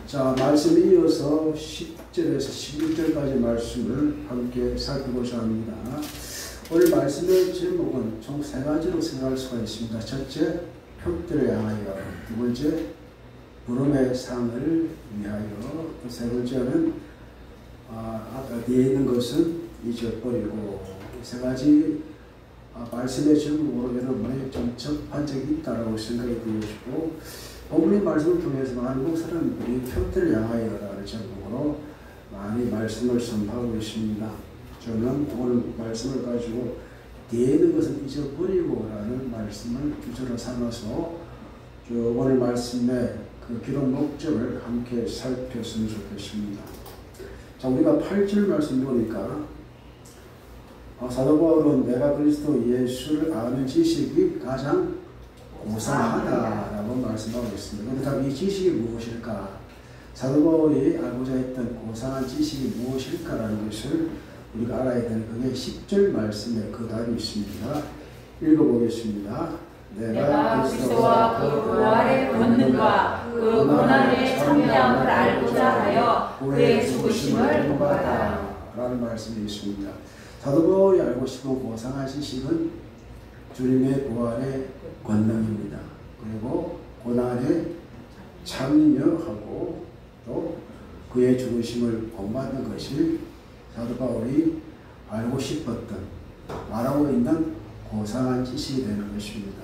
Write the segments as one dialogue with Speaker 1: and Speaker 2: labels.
Speaker 1: 자, 말씀에 이어서 10절에서 16절까지 말씀을 함께 살펴보자 합니다. 오늘 말씀의 제목은 총 세 가지로 생각할 수가 있습니다. 첫째, 표들을 향하여. 두 번째, 부름의 상을 위하여. 또 세 번째는 아까 뒤에 있는 것은 잊어버리고. 세 가지 말씀의 제목으로 여러분의 좀 접한 적이 있다고 생각이 되어지고, 오늘의 말씀을 통해서 한국 사람들이 표들을 향하여라는 제목으로 많이 말씀을 선포하고 있습니다. 저는 오늘 말씀을 가지고 뒤에 있는 것을 잊어버리고라는 말씀을 주제로 삼아서 오늘 말씀의 그 기록 목적을 함께 살폈으면 좋겠습니다. 자, 우리가 8절 말씀 보니까 사도 바울은 내가 그리스도 예수를 아는 지식이 가장 고상하다라고 말씀하고 있습니다. 그렇다면 이 지식이 무엇일까? 사도 바울이 알고자 했던 고상한 지식이 무엇일까라는 것을 우리가 알아야 되는 그게 10절 말씀에 그 답이 있습니다. 읽어보겠습니다.
Speaker 2: 내가 그리스도와 그 부활의 권능과 그 고난의 참여함을 알고자 하여 그의 죽으심을 본받아
Speaker 1: 라는 말씀이 있습니다. 사도 바울이 알고 싶은 고상한 지식은 주님의 부활의 권능입니다. 그리고 고난에 참여하고 또 그의 죽으심을 본받는 것이 사도 바울이 알고 싶었던, 말하고 있는 고상한 지식이 되는 것입니다.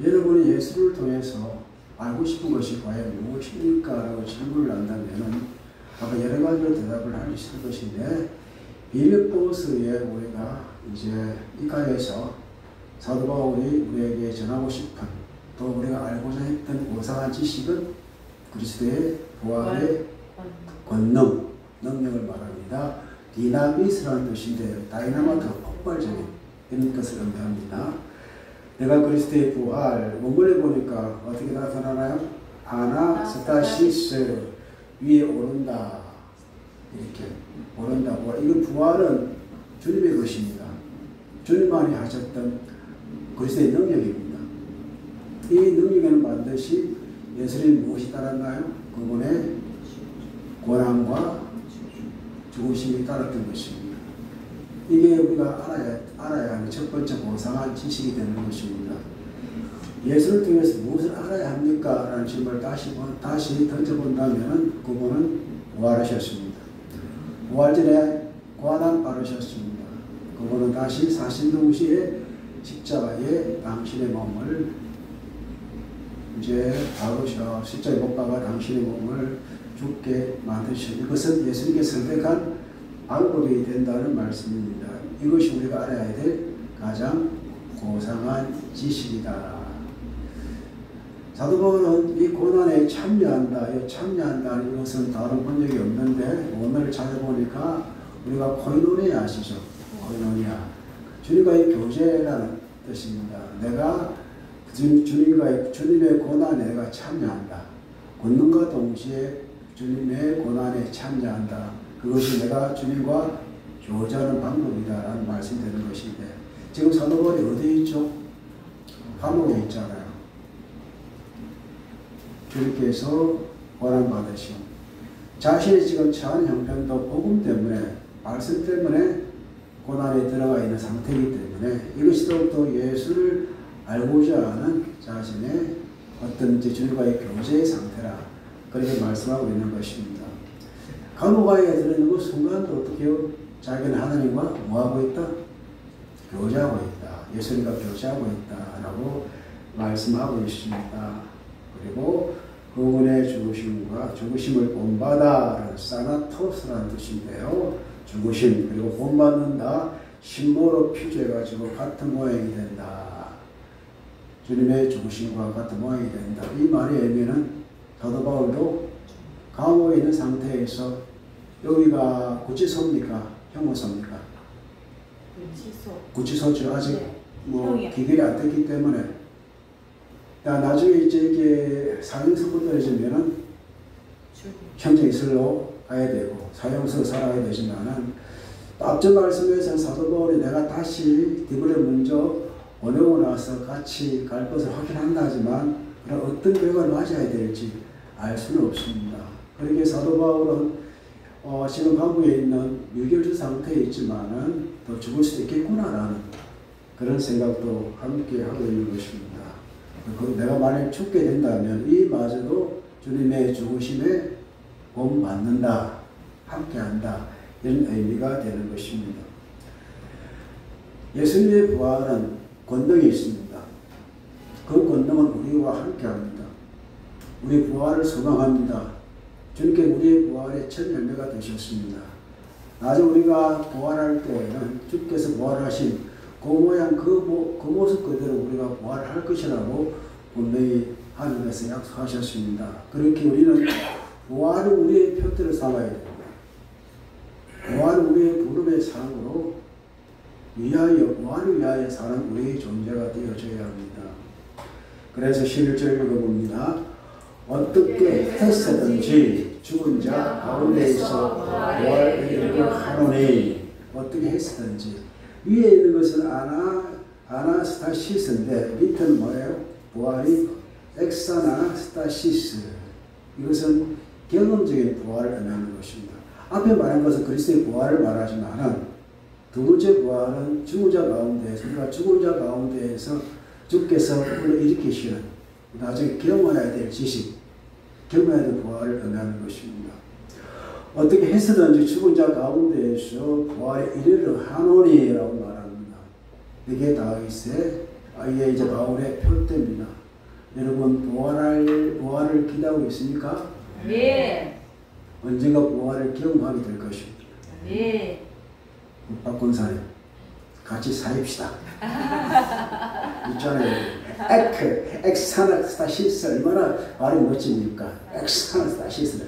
Speaker 1: 여러분이 예수를 통해서 알고 싶은 것이 과연 무엇입니까? 라고 질문을 한다면 아까 여러 가지로 대답을 할 수 있을 것인데, 빌립보서에 우리가 이제 이가에서 사도 바울이 우리에게 전하고 싶은, 또 우리가 알고자 했던 고상한 지식은 그리스도의 부활의 권능, 능력을 말합니다. 디나미스라는 뜻인데 다이나마트, 폭발적인 이런 것을 의미합니다. 내가 그리스도의 부활, 원문에 보니까 어떻게 나타나나요? 아나스타시스, 위에 오른다, 이렇게 오른다. 이건 부활은 주님의 것입니다. 주님만이 하셨던 그리스도의 능력입니다. 이 능력에는 반드시 예수님이 무엇이 따랐나요? 그분의 고난과 죽으심이 따랐던 것입니다. 이게 우리가 알아야 하는 첫 번째 고상한 지식이 되는 것입니다. 예수를 통해서 무엇을 알아야 합니까? 라는 질문을 다시 던져본다면 그분은 부활하셨습니다. 부활 전에 고난 받으셨습니다. 그분은 다시 사신 동시에 십자가에 당신의 몸을 이제 박으셔 십자가에 못 박아 당신의 몸을 죽게 만드셨습니다. 이것은 예수님께 선택한 방법이 된다는 말씀입니다. 이것이 우리가 알아야 될 가장 고상한 지식이다. 사도 바울은 이 고난에 참여한다. 참여한다는 이것은 다른 본 적이 없는데 오늘 찾아보니까 우리가 코이노니아 아시죠? 코이노니아. 주님과의 교제라는 뜻입니다. 내가 주님의 고난에 내가 참여한다. 권능과 동시에 주님의 고난에 참여한다. 그것이 내가 주님과 교제하는 방법이다라는 말씀이 되는 것인데, 지금 사도 바울이 어디에 있죠? 감옥에 있잖아요. 주님께서 고난받으시오. 자신이 지금 처한 형편도 복음 때문에, 말씀 때문에 고난에 들어가 있는 상태이기 때문에 이것이 더욱더 예수를 알고자 하는 자신의 어떤 주님과의 교제의 상태라 그렇게 말씀하고 있는 것입니다. 감옥 안에 들어있는 그 순간도 어떻게 해요? 자기는 하나님과 뭐하고 있다? 교제하고 있다. 예수님과 교제하고 있다라고 말씀하고 있습니다. 그리고 그분의 죽으심을 본받아, 사나토스라는 뜻인데요. 죽으심, 그리고 본받는다, 신모로 피조해가지고 같은 모양이 된다. 주님의 죽으심과 같은 모양이 된다. 이 말의 의미는 사도 바울도 감옥에 있는 상태에서, 여기가 구치소입니까? 형무소입니까? 구치소죠. 아직 기결이 안 됐기 때문에. 나중에 이제 사형선고 떨어지면은 형제이슬로 가야 되고 사형서 살아야 되지만은, 앞전 말씀에서 사도 바울이 내가 다시 디브를 먼저 보내고 나서 같이 갈 것을 확인한다 하지만, 그럼 어떤 벽을 맞아야 될지 알 수는 없습니다. 그렇게 사도 바울은 지금 한국에 있는 유결주 상태에 있지만은 또 죽을 수도 있겠구나라는 그런 생각도 함께 하고 있는 것입니다. 내가 만약 죽게 된다면 이마저도 주님의 죽으심에 본받는다, 함께한다, 이런 의미가 되는 것입니다. 예수님의 부활은 권능이 있습니다. 그 권능은 우리와 함께합니다. 우리 부활을 소망합니다. 주님께 우리의 부활의 첫 열매가 되셨습니다. 나중에 우리가 부활할 때에는 주께서 부활하신 그 모양 그 모습 그대로 우리가 부활할 것이라고 분명히 하나님께서 약속하셨습니다. 그렇게 우리는 부활을 우리의 표대로 삼아야 됩니다. 부활은 우리의 부름의 상으로 부활을 위하여 사는 우리의 존재가 되어져야 합니다. 그래서 11절 읽어봅니다. 어떻게 했었든지 죽은 자 가운데에서 부활의 일을 하노니, 어떻게 했었든지. 위에 있는 것은 아나스타시스인데 밑에는 뭐예요? 부활이 엑사나스타시스. 이것은 경험적인 부활을 의미하는 것입니다. 앞에 말한 것은 그리스도의 부활을 말하지만은 두 번째 부활은 죽은 자 가운데에서, 우리가 죽은 자 가운데에서 주께서 불러일으키시는 나중에 경험해야 될 지식, 경험해야 될 부활을 의미하는 것입니다. 어떻게 해서든지 죽은 자 가운데에서 부활에 이르러 하노니라고 말합니다. 이게 다윗의 이게 이제 바울의 표대입니다. 여러분 부활을 기대하고 있습니까?
Speaker 2: 네.
Speaker 1: 언젠가 부활을 경험하게 될 것입니다.
Speaker 2: 네.
Speaker 1: 박권사님 같이 사입시다. 있잖아요. 엑사나스타시스 얼마나 말이 멋집니까? 엑사나스타시스.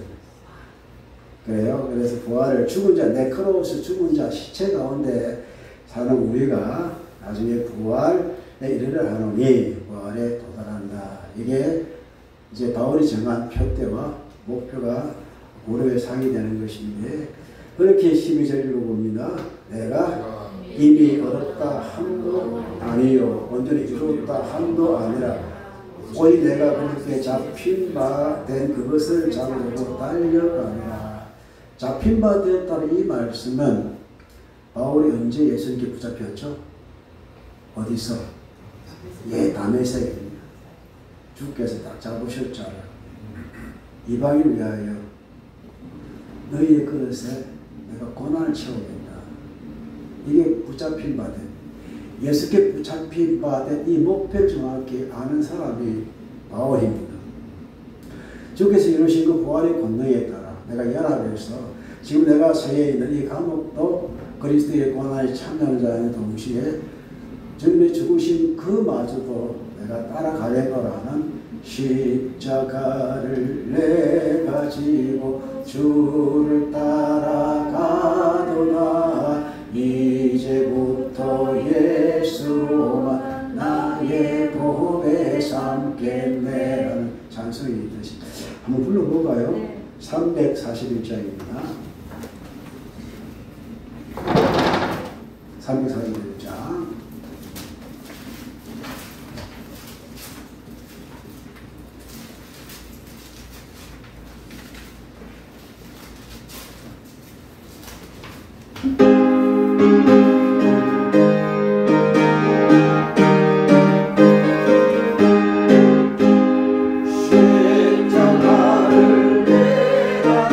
Speaker 1: 그래요. 그래서 부활을 죽은 자, 네크로스 죽은 자 시체 가운데 사는 우리가 나중에 부활에 이르러 하노니 부활에 도달한다. 이게 이제 바울이 정한 표대와 목표가 고려의 상이 되는 것인데, 그렇게 12절 읽어봅니다. 내가 이미 얻었다 함도 아니요 온전히 이루었다 함도 아니라 오직 내가 그렇게 잡힌 바 된 그것을 잡으려고 달려가느라. 잡힌 바 되었다는 이 말씀은 바울이 언제 예수님께 붙잡혔죠? 어디서? 다메섹입니다. 주께서 딱 잡으셨잖아요. 이방인을 위하여 너희의 그릇에 내가 고난을 채워낸다. 이게 붙잡힌 바 된, 예수께 붙잡힌 바 된 이 목표를 정확히 아는 사람이 바울입니다. 주께서 이루신 그 부활의 권능에 따라 내가 연합해서 지금 내가 서에 있는 이 감옥도 그리스도의 고난에 참여하는 자인 동시에 주님의 죽으신 그마저도 내가 따라가려고라는 십자가를 내가 지고 주를 따라가도다. 이제부터 예수로만 나의 보배 삼겠네라는 찬송이 있듯이 한번 불러볼까요? 네. 341장입니다. 341장.
Speaker 2: 십자가를 내가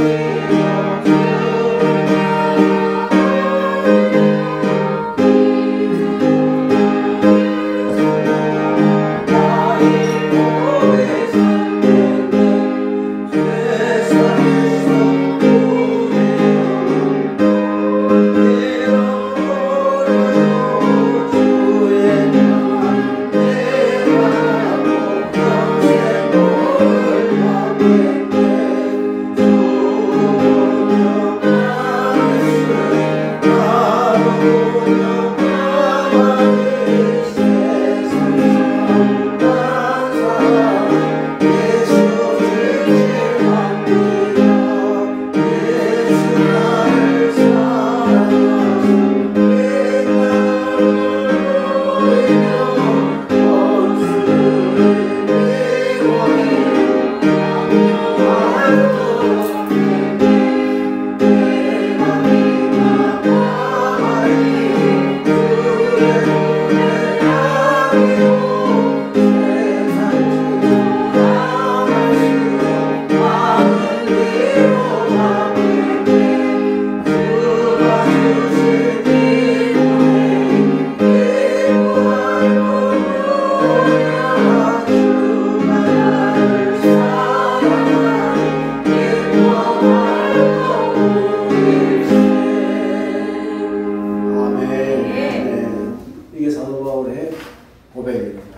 Speaker 1: 고백입니다.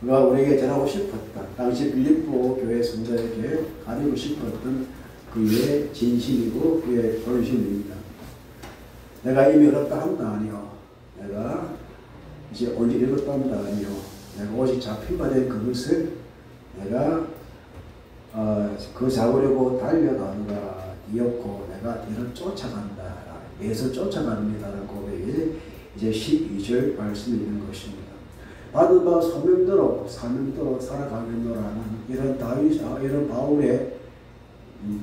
Speaker 1: 그가 우리에게 전하고 싶었던, 당시 빌립보 교회 성도에게 가리고 싶었던 그의 진심이고 그의 본심입니다. 내가 이미 얻었다 함도 아니요, 내가 이제 오직 읽었다 함도 아니요, 내가 오직 잡힌 바 된 그것을 내가 그 잡으려고 달려가느라 이었고 내가 이를 쫓아간다. 예수 쫓아갑니다라는 고백이 이제 12절 말씀이 있는 것입니다. 받은 바 소명대로 사명대로 살아가겠노라는 이런 이런 바울의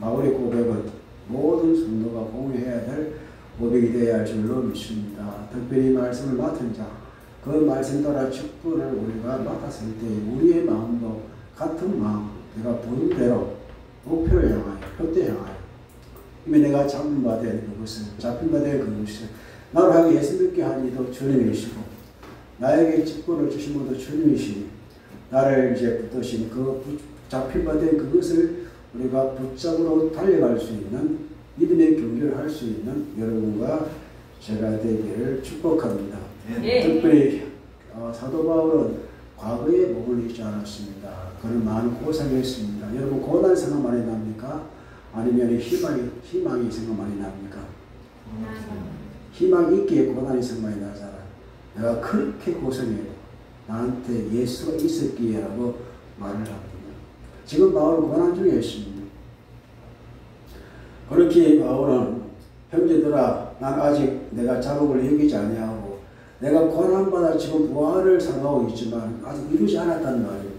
Speaker 1: 고백은 모든 성도가 공유해야 될 고백이 되어야 할 줄로 믿습니다. 특별히 말씀을 맡은 자, 그 말씀 따라 축복을 우리가 맡았을 때 우리의 마음도 같은 마음, 내가 부른 대로 목표를 향하여, 표대 향하여 이미 내가 잡힌 바 된 그것을, 잡힌 바 된 그것을 나를 하게 예수 믿게 한 이도 주님이시고 나에게 직분을 주신 분도 주님이시니 나를 이제 붙드신 그 잡힌 바 된 그것을 우리가 붙잡으러 달려갈 수 있는 믿음의 경주를 할 수 있는 여러분과 제가 되기를 축복합니다. 특별히 사도 바울은 과거에 목을 잃지 않았습니다. 그는 많은 고생을 했습니다. 여러분 고난 생각 많이 납니까? 아니면 희망이 생각 많이 납니까? 희망이 있기에 고난이 생각 많이 나잖아. 내가 그렇게 고생해도 나한테 예수가 있었기에 라고 말을 합니다. 지금 바울은 고난 중에 있습니다. 그렇게 바울은 형제들아, 난 아직 내가 자복을 여기지 아니하고 내가 고난받아 지금 부활을 상하고 있지만 아직 이루지 않았단 말입니다.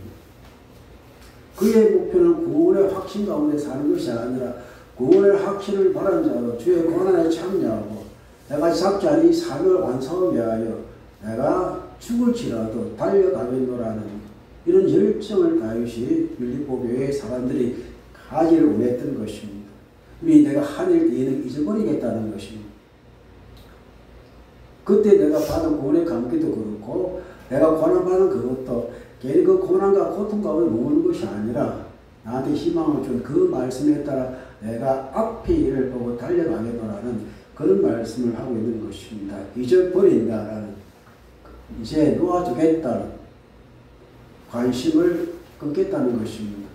Speaker 1: 그의 목표는 구원의 확신 가운데 사는 것이 아니라 구원의 확신을 바란 자로 주의 고난에 참여하고 내가 잡지 않은 이 삶을 완성하기 위하여 내가 죽을지라도 달려가겠노라는 이런 열정을 다윗이 빌립보 교회의 사람들이 가지를 원했던 것입니다. 우리 내가 하늘 뒤에는 잊어버리겠다는 것입니다. 그때 내가 받은 구원의 감기도 그렇고 내가 고난받은 그것도 괜히 그 고난과 고통 가운데 머무는 것이 아니라 나한테 희망을 준 그 말씀에 따라 내가 앞의 일을 보고 달려가겠노라는 그런 말씀을 하고 있는 것입니다. 잊어버린다라는, 이제 놓아주겠다는, 관심을 끊겠다는 것입니다.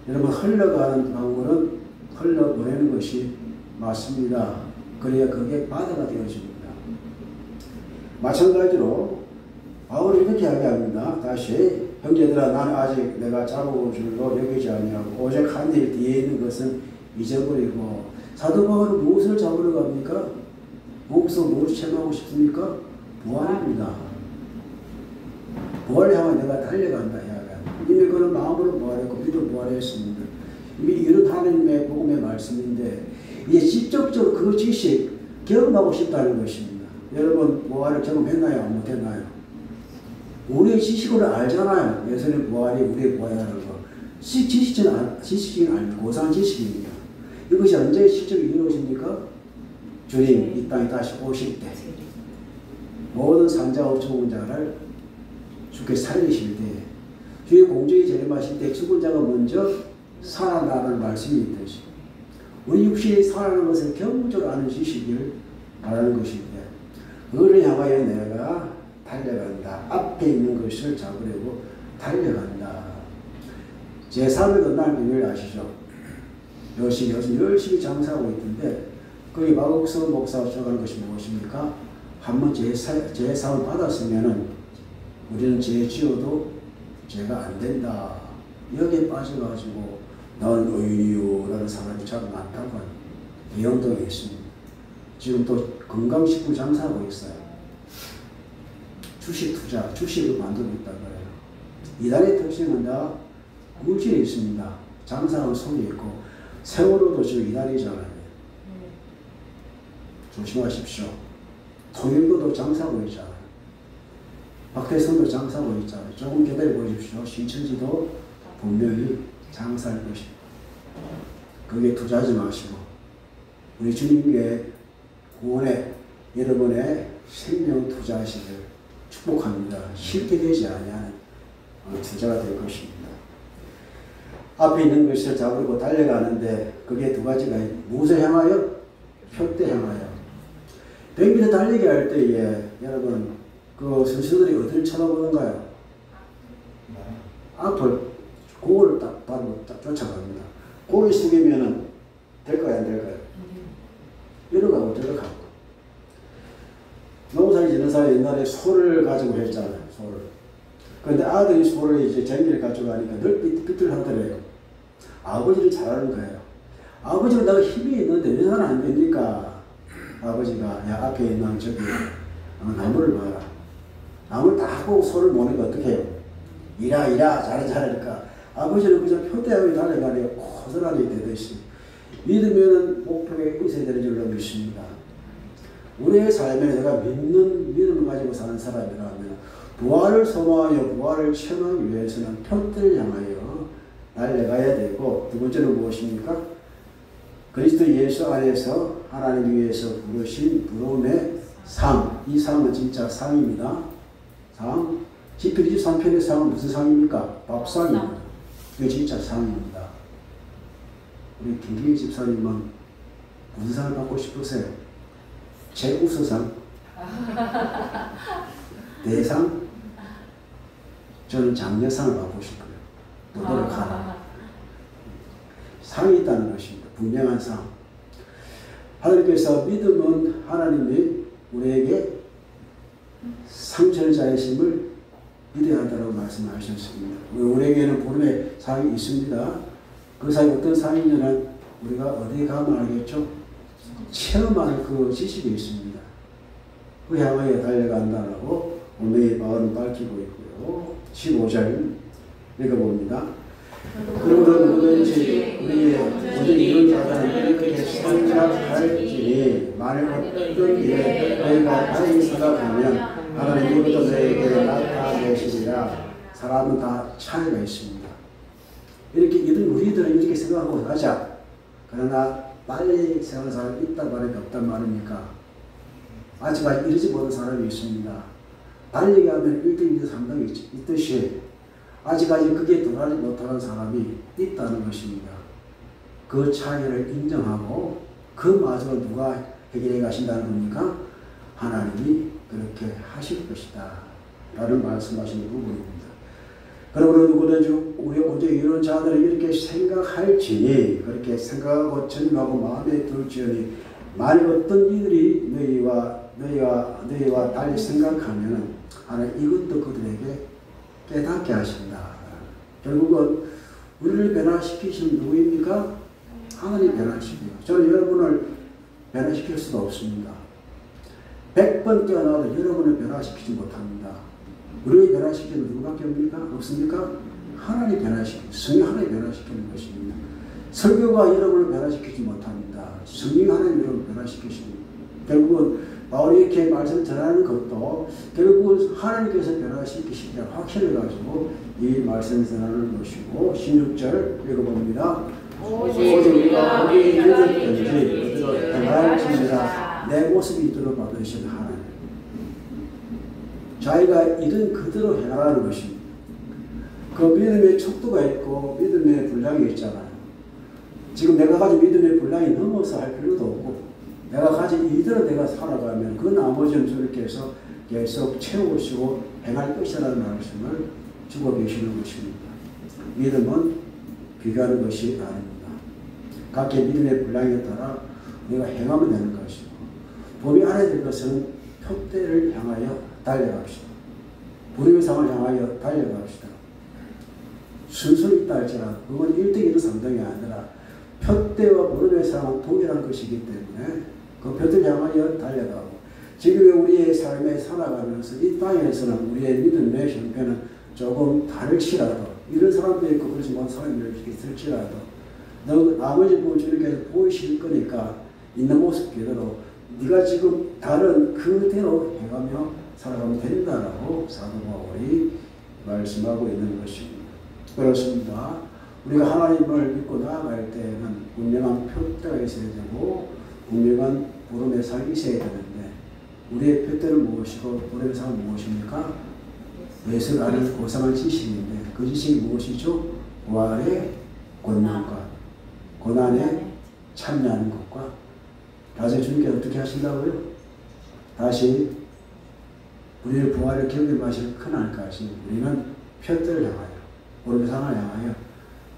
Speaker 1: 여러분 흘러가는 강물은 흘러보내는 것이 맞습니다. 그래야 그게 바다가 되어집니다. 마찬가지로 바울이 이렇게 이야기합니다. 다시 형제들아, 나는 아직 내가 잡아올 줄로 여기지 아니하고 오직 한 일 뒤에 있는 것은 잊어버리고. 사도 바울은 무엇을 잡으러 갑니까? 무엇을 체험하고 싶습니까? 부활입니다. 부활을 향해 내가 달려간다 이야기합니다. 이미 그런 마음으로 부활했고 우리도 부활했습니다. 이미 이런 하나님의 복음의 말씀인데 이제 직접적으로 그 지식 경험하고 싶다는 것입니다. 여러분 부활을 경험했나요? 못했나요? 우리의 지식으로 알잖아요. 예수님 부활이 우리의 부활이라는 거. 지식은 아니고 고상한 지식입니다. 이것이 언제 실제로 이루어집니까? 주님 이 땅에 다시 오실 때 모든 산자와 죽은 자를 주께 살리실 때 주의 공중에 재림하실 때 죽은 자가 먼저 살아나는 말씀이 있듯이 우리 육신이 살아나는 것을 경험적으로 아는 지식을 말하는 것인데 그를 향하여 내가 달려간다. 앞에 있는 것을 잡으려고 달려간다. 제3의 끝날 비밀 아시죠? 요즘 열심히 장사하고 있는데 거기 마곡서 목사가 주장하는 것이 무엇입니까? 한번 제3을 받았으면은 우리는 죄 지어도 죄가 안 된다. 여기에 빠져가지고 넌 의인이요 라는 사람이 참 많다고 하는 대형동에 있습니다. 지금 또 건강식품 장사하고 있어요. 주식 투자, 주식을 만들고 있다고 해요. 이단의 특징은 다 물질이 있습니다. 장사하는 속이 있고 세월호도 지금 이단이잖아요. 조심하십시오. 통일교도 장사하고 있잖아요. 박대선도 장사하고 있잖아요. 조금 기다려 보십시오. 신천지도 분명히 장사할 것입니다. 거기에 투자하지 마시고 우리 주님의 구원에 여러분의 생명 투자하시길 축복합니다. 쉽게 되지 아니하는 투자가 될 것입니다. 앞에 있는 것을 잡으려고 달려가는데 그게 두 가지가 무엇을 향하여? 표대 향하여. 100m 달리기 할 때에 여러분 그 선수들이 어디를 쳐다보는가요? 앞을 공을 딱 바로 딱 쫓아갑니다. 고개 숙이면은 될까요, 안 될까요? 이러가고 저러가고. 농사를 짓는 사람이 옛날에 소를 가지고 했잖아요, 소를. 그런데 아들이 소를 이제 쟁기를 가져가니까 늘 삐뚤삐뚤하더래요. 아버지를 잘하는 거예요. 아버지가 내가 힘이 있는데 왜 나는 안 됩니까? 아버지가 야 앞에 있는 저기 나무를 봐라. 나무를 딱 보고 소를 모니까 어떻게 해요? 이라 잘하니까 아버지는 그저 표대하게 달려가려 고스란히 되듯이 믿으면은 목표에 있어야 되는 줄로 믿습니다. 우리의 삶에 내가 믿는 믿음을 가지고 사는 사람이라면 부활을 소망하여 부활을 체험하기 위해서는 표대를 향하여 달려가야 되고, 두 번째는 무엇입니까? 그리스도 예수 안에서 하나님 위해서 부르신 부름의 상. 이 상은 진짜 상입니다. 상. 시편 23편의 상은 무슨 상입니까? 밥상입니다. 이게 진짜 상입니다. 우리 김기희 집사님은 무슨 상을 받고 싶으세요? 최우수상? 대상? 저는 장려상을 받고 싶어요. 노력하라. 상이 있다는 것입니다. 분명한 상. 하나님께서 믿음은 하나님이 우리에게 상처자이심을 믿어야 한다고 말씀하셨습니다. 우리에게는 부름의 상이 있습니다. 그 상이 어떤 상이냐는 우리가 어디에 가면 알겠죠? 체험하는 그 지식이 있습니다. 그 향하여 달려간다라고 오늘의 마음을 밝히고 있고요. 15절 읽어봅니다. 그러므로 누구든지 우리의 모든 이룬 자들은 그렇게 생각할지니 만일 어떤 일에 너희가 다행히 생각하면 하나님이 그것도 너희에게 나타내시리라. 사람은 다 차이가 있습니다. 이렇게 우리들은 이렇게 생각하고 가자. 그러나 빨리 생각하는 사람이 있단 말이 없단 말입니까? 아직까지 이르지 못한 사람이 있습니다. 달리기 하면 1등, 2등, 3등이 있듯이 아직까지 그게 도달하지 못하는 사람이 있다는 것입니다. 그 차이를 인정하고 그마저 누가 해결해 가신다는 겁니까? 하나님이 그렇게 하실 것이다 라는 말씀하시는 부분입니다. 그러므로 누구든지 우리 오직 이런 자들은 이렇게 생각할지니, 그렇게 생각하고 전망하고 마음에 들지니 만일 어떤 이들이 너희와 달리 생각하면 하나님 이것도 그들에게 깨닫게 하신다. 결국은 우리를 변화시키신 누구입니까? 하나님 변화시켜요. 저는 여러분을 변화시킬 수도 없습니다. 100번 깨어나도 여러분을 변화시키지 못합니다. 우리를 변화시키는 누구밖에 없습니까? 하나님 변화시키는, 성령 하나님 변화시키는 것입니다. 설교가 여러분을 변화시키지 못합니다. 성령 하나님 여러분을 변화시키십니다. 결국은 바울이 이렇게 말씀을 전하는 것도 결국은 하나님께서 변화시키시기를 확신해가지고 이 말씀을 전하는 것이고, 16절 읽어봅니다. 오직 우리가 거기에 이르든지 그대로 행할지니라. 내 모습이 있도록 받으신 하나님. 자기가 이른 그대로 행하라는 것입니다. 그 믿음의 척도가 있고 믿음의 분량이 있잖아요. 지금 내가 가진 믿음의 분량이 넘어서 할 필요도 없고, 내가 가진 이대로 내가 살아가면 그 나머지는 주님께서 계속 채우시고 행할 것이라는 말씀을 주고 계시는 것입니다. 믿음은 비교하는 것이 아닙니다. 각기 믿음의 분량에 따라 우리가 행하면 되는 것이고, 우리 알아야 될 것은 표대를 향하여 달려갑시다. 부름의 상을 향하여 달려갑시다. 순서는 있다 할지라도 그건 1등, 2등, 3등이 아니라 표대와 부름의 상은 동일한 것이기 때문에 그 표대를 향하여 달려가고, 지금 우리의 삶에 살아가면서 이 땅에서는 우리의 믿음의 형편은 조금 다를지라도, 이런 사람도 있고 그렇지 못한 사람이 있을지라도 나머지 부분 주님께서 보이실 거니까 있는 모습 그대로 네가 지금 다른 그대로 해가며 살아가면 된다라고 사도 바울이 말씀하고 있는 것입니다. 그렇습니다. 우리가 하나님을 믿고 나아갈 때에는 분명한 표대가 있어야 되고 분명한 부름의 상이 있어야 되는데, 우리의 표대는 무엇이고 부름의 상은 무엇입니까? 예수를 아는 고상한 지식인데, 그 지식이 무엇이죠? 부활의 권능과 고난에 참여하는 것과, 다시 주님께서 어떻게 하신다고요? 다시 우리의 부활을 경험하실 그날까지 우리는 표대를 향하여 오르산을 향하여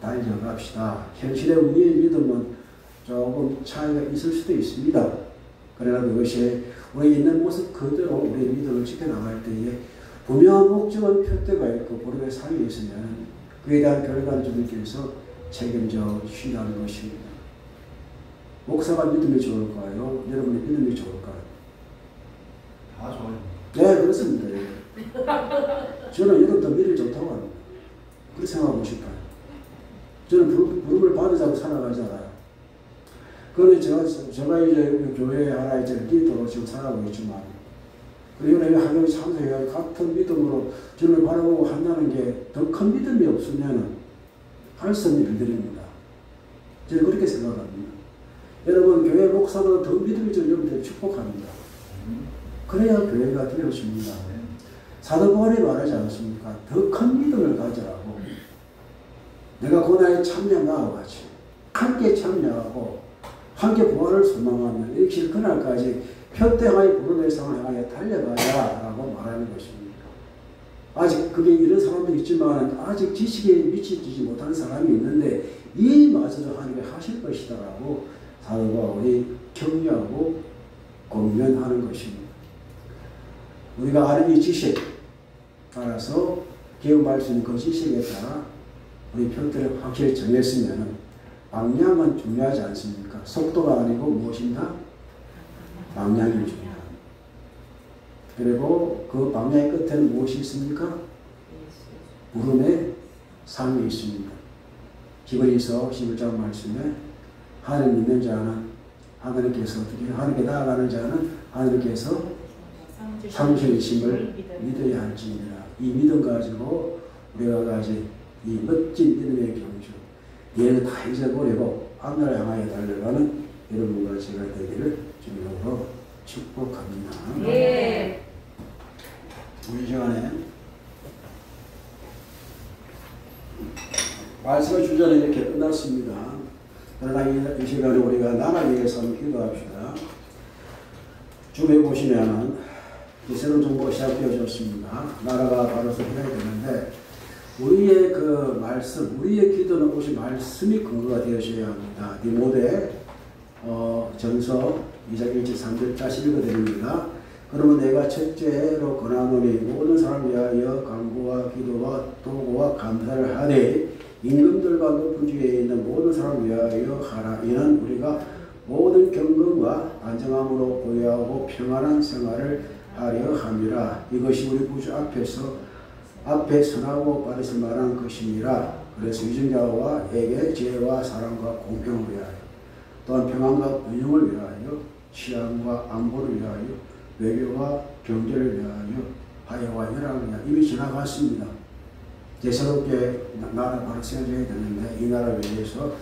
Speaker 1: 달려갑시다. 현실의 우리의 믿음은 조금 차이가 있을 수도 있습니다. 그러나 그것이 우리 있는 모습 그대로 우리의 믿음을 지켜나갈 때에 분명한 목적은 표대가 있고 보름의 삶이 있으면 그에 대한 결과를 주님께서 책임져 주신다는 것입니다. 목사가 믿음이 좋을까요? 여러분의 믿음이 좋을까요?
Speaker 3: 다 좋아요.
Speaker 1: 네, 그렇습니다. 저는 여러분도 믿음이 좋다고 합니다. 그렇게 생각하고 싶어요. 저는 부름을 받으자고 살아가잖아요. 그런데 제가 이제 교회 하나 이제 리더로 지금 살아가고 있지만, 그리고 내가 하나님 참석해 같은 믿음으로 저를 바라보고 한다는 게 더 큰 믿음이 없으면 할 수 없는 일들입니다. 저는 그렇게 생각합니다. 여러분, 교회 목사보다 더 믿음이 좀 여러분들 축복합니다. 그래야 교회가 되어집니다. 사도 바울이 말하지 않습니까? 더 큰 믿음을 가져라고. 내가 고난에 참여한 나와 같이 함께 참여하고 함께 부활을 소망하면 이렇게 그날까지 표대하여 부름의 상을 향하여 달려가야라고 말하는 것입니다. 아직 그게 이런 사람도 있지만 아직 지식에 미치지 못하는 사람이 있는데 이마저도 하나님이 하실 것이다라고 사도 바울이 격려하고 공면하는 것입니다. 우리가 아는 이 지식 따라서 기억할 수 있는 그 지식에 따라 우리 표대를 확실히 정했으면 방향은 중요하지 않습니까? 속도가 아니고 무엇인가? 방향이 중요합니다. 그리고 그 방향의 끝에는 무엇이 있습니까? 부름의 삶이 있습니다. 히브리서 11장 말씀에 하나님 믿는 자는 하나님께서 어떻게 하나님께 나아가는 자는 하나님께서 상주이심을 믿어야 할지니라. 이 믿음 가지고 우리가 가진 이 멋진 믿음의 경주, 얘는 다 잊어버리고 하늘을 향하여 달려가는 여러분과 제가 되기를 주님으로 축복합니다.
Speaker 2: 예.
Speaker 1: 우리 시간에 말씀의 주제는 이렇게 끝났습니다. 그러나 이 시간에 우리가 나라를 위해서 한번 기도합시다. 주변에 보시면은 새로운 정보가 시작되어졌습니다. 나라가 바로 서해야 되는데 우리의 그 말씀, 우리의 기도는 오직 말씀이 근거가 되어져야 합니다. 디모데 전서 2장 1절 3절 다시 읽어드립니다. 그러면 내가 첫째로 권하노니 모든 사람을 위하여 간구와 기도와 도구와 감사를 하되 임금들과 높은 주에 있는 모든 사람을 위하여 하라. 이는 우리가 모든 경건과 안정함으로 보유하고 평안한 생활을 하려 함이라. 이것이 우리 구주 앞에 선하고 받으실 만한 것이니라. 그래서 위증자와에게 지혜와 사랑과 공평을 위하여 또한 평안과 은영을 위하여 치안과 안보를 위하여 외교와 경제를 위하여 화해와 연합을 위하여 이미 지나갔습니다. 이제 새롭게 나라 바로 세워져야 되는데 이 나라를 위해서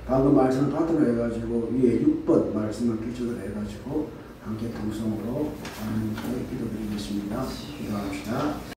Speaker 1: 방금 말씀을 받들어 해가지고 위에 6번 말씀을 기초로 해가지고 함께 동성으로 하나님께 기도드리겠습니다. 기도합시다.